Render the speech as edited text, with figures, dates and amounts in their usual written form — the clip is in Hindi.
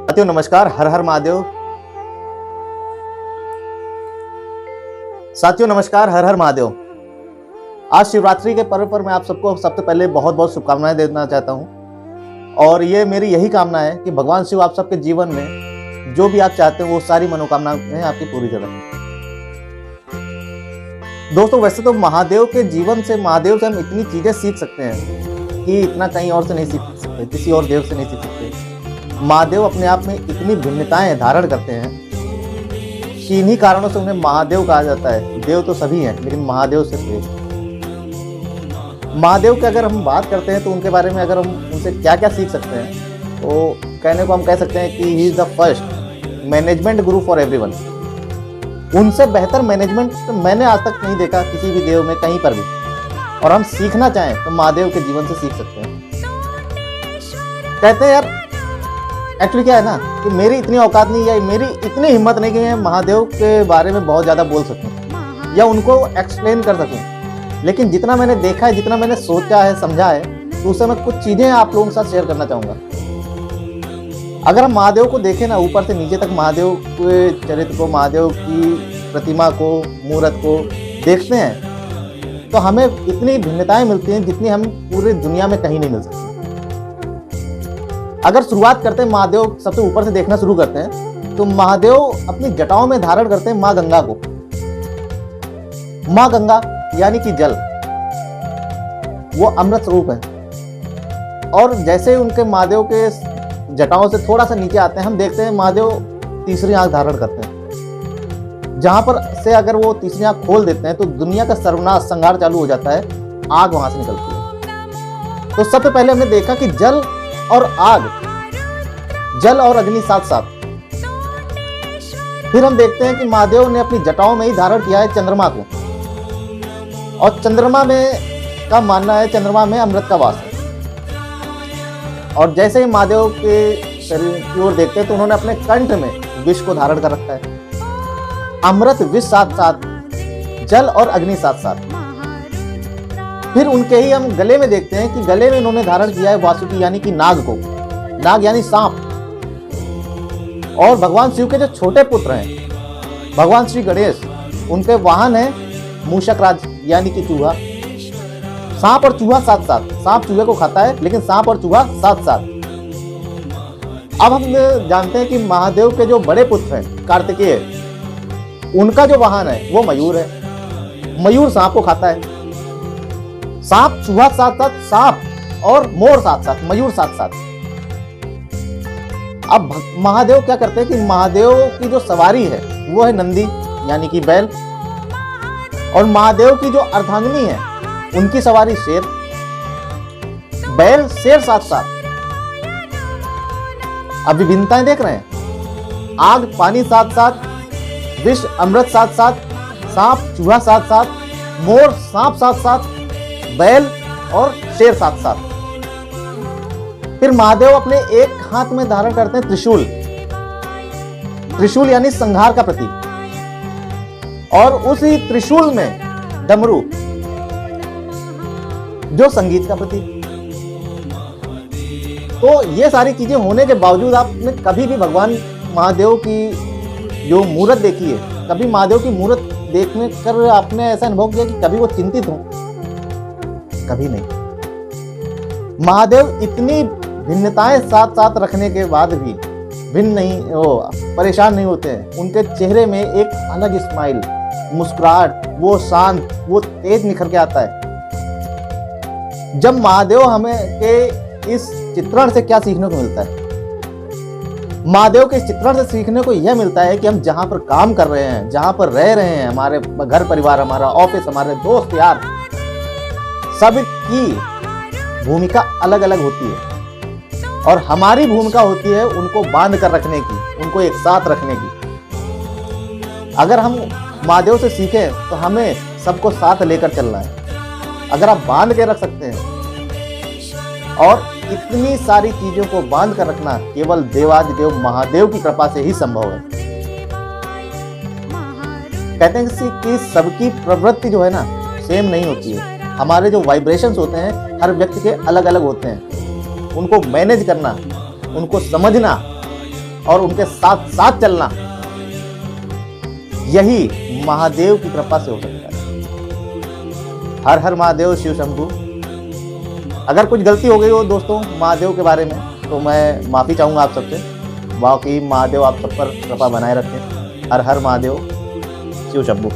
साथियों नमस्कार, हर हर महादेव। साथियों नमस्कार, हर हर महादेव। आज शिवरात्रि के पर्व पर मैं आप सबको सबसे पहले बहुत बहुत शुभकामनाएं देना चाहता हूं। और ये मेरी यही कामना है कि भगवान शिव आप सबके जीवन में जो भी आप चाहते हैं वो सारी मनोकामनाएं आपकी पूरी करें। दोस्तों, वैसे तो महादेव के जीवन से, महादेव से हम इतनी चीजें सीख सकते हैं कि इतना कहीं और से नहीं सीख सकते, किसी और देव से नहीं सीख सकते। महादेव अपने आप में इतनी भिन्नताएं धारण करते हैं कि इन्हीं कारणों से उन्हें महादेव कहा जाता है। देव तो सभी हैं, लेकिन महादेव से श्रेष्ठ। महादेव की अगर हम बात करते हैं तो उनके बारे में अगर हम उनसे क्या क्या सीख सकते हैं, तो कहने को हम कह सकते हैं कि he is the first management Guru for everyone. उनसे बेहतर मैनेजमेंट मैंने आज तक नहीं देखा किसी भी देव में, कहीं पर भी। और हम सीखना चाहें तो महादेव के जीवन से सीख सकते हैं। कहते हैं यार, एक्चुअली क्या है ना कि मेरी इतनी औकात नहीं है, मेरी इतनी हिम्मत नहीं कि मैं महादेव के बारे में बहुत ज़्यादा बोल सकूं या उनको एक्सप्लेन कर सकूं। लेकिन जितना मैंने देखा है, जितना मैंने सोचा है, समझा है, तो उससे मैं कुछ चीज़ें आप लोगों के साथ शेयर करना चाहूँगा। अगर हम महादेव को देखें ना, ऊपर से नीचे तक महादेव के चरित्र को, महादेव की प्रतिमा को, मूर्त को देखते हैं तो हमें इतनी भिन्नताएं मिलती हैं जितनी हम पूरी दुनिया में कहीं नहीं मिल सकती। अगर शुरुआत करते हैं महादेव, सबसे ऊपर से देखना शुरू करते हैं तो महादेव अपनी जटाओं में धारण करते हैं माँ गंगा को। माँ गंगा यानी कि जल, वो अमृत स्वरूप है। और जैसे उनके महादेव के जटाओं से थोड़ा सा नीचे आते हैं, हम देखते हैं महादेव तीसरी आंख धारण करते हैं, जहां पर से अगर वो तीसरी आंख खोल देते हैं तो दुनिया का सर्वनाश, संहार चालू हो जाता है। आग वहां से निकलती है। तो सबसे पहले हमने देखा कि जल और आग, जल और अग्नि साथ साथ। फिर हम देखते हैं कि महादेव ने अपनी जटाओं में ही धारण किया है चंद्रमा को, और चंद्रमा में का मानना है चंद्रमा में अमृत का वास है। और जैसे ही महादेव के शरीर की ओर देखते हैं तो उन्होंने अपने कंठ में विष को धारण कर रखा है। अमृत, विष साथ साथ, जल और अग्नि साथ साथ। फिर उनके ही हम गले में देखते हैं कि गले में इन्होंने धारण किया है वासुकी यानी कि नाग को। नाग यानी सांप। और भगवान शिव के जो छोटे पुत्र हैं, भगवान श्री गणेश, उनके वाहन है मूषक राज यानी कि चूहा। सांप और चूहा साथ साथ। सांप चूहे को खाता है, लेकिन सांप और चूहा साथ साथ। अब हम जानते हैं कि महादेव के जो बड़े पुत्र हैं कार्तिकेय, उनका जो वाहन है वो मयूर है। मयूर सांप को खाता है। सांप चूहा साथ साथ, सांप और मोर साथ साथ, मयूर साथ साथ। अब महादेव क्या करते हैं कि महादेव की जो सवारी है वो है नंदी यानी कि बैल, और महादेव की जो अर्धांगिनी है उनकी सवारी शेर। बैल, शेर साथ साथ। अब विभिन्नताएं देख रहे हैं। आग, पानी साथ साथ, विष, अमृत साथ साथ, सांप, चूहा साथ साथ, मोर, सांप साथ साथ, बैल और शेर साथ साथ। फिर महादेव अपने एक हाथ में धारण करते हैं त्रिशूल। त्रिशूल यानी संहार का प्रतीक। और उसी त्रिशूल में डमरू, जो संगीत का प्रतीक। तो ये सारी चीजें होने के बावजूद आपने कभी भी भगवान महादेव की जो मूर्त देखी है, कभी महादेव की मूर्त देखने कर आपने ऐसा अनुभव किया कि कभी वो चिंतित हो? कभी नहीं। महादेव इतनी भिन्नताएं साथ साथ रखने के बाद भी भिन्न नहीं, वो परेशान नहीं होते हैं। उनके चेहरे में एक अलग स्माइल, मुस्कुराहट, वो शांत, वो तेज निखर के आता है। जब महादेव हमें के इस चित्रण से क्या सीखने को मिलता है? महादेव के इस चित्रण से सीखने को यह मिलता है कि हम जहां पर काम कर रहे हैं, जहां पर रह रहे हैं, हमारे घर परिवार, हमारा ऑफिस, हमारे दोस्त यार, सबकी भूमिका अलग अलग होती है। और हमारी भूमिका होती है उनको बांध कर रखने की, उनको एक साथ रखने की। अगर हम महादेव से सीखें तो हमें सबको साथ लेकर चलना है। अगर आप बांध के रख सकते हैं, और इतनी सारी चीजों को बांध कर रखना केवल देवाधिदेव महादेव की कृपा से ही संभव है। कहते हैं कि सबकी प्रवृत्ति जो है ना सेम नहीं होती है। हमारे जो वाइब्रेशंस होते हैं हर व्यक्ति के अलग अलग होते हैं। उनको मैनेज करना, उनको समझना, और उनके साथ साथ चलना, यही महादेव की कृपा से हो सकता है। हर हर महादेव, शिव शंभू। अगर कुछ गलती हो गई हो दोस्तों महादेव के बारे में तो मैं माफ़ी चाहूँगा आप सबसे। बाकी महादेव आप सब पर कृपा बनाए रखें। हर हर महादेव, शिव शंभू।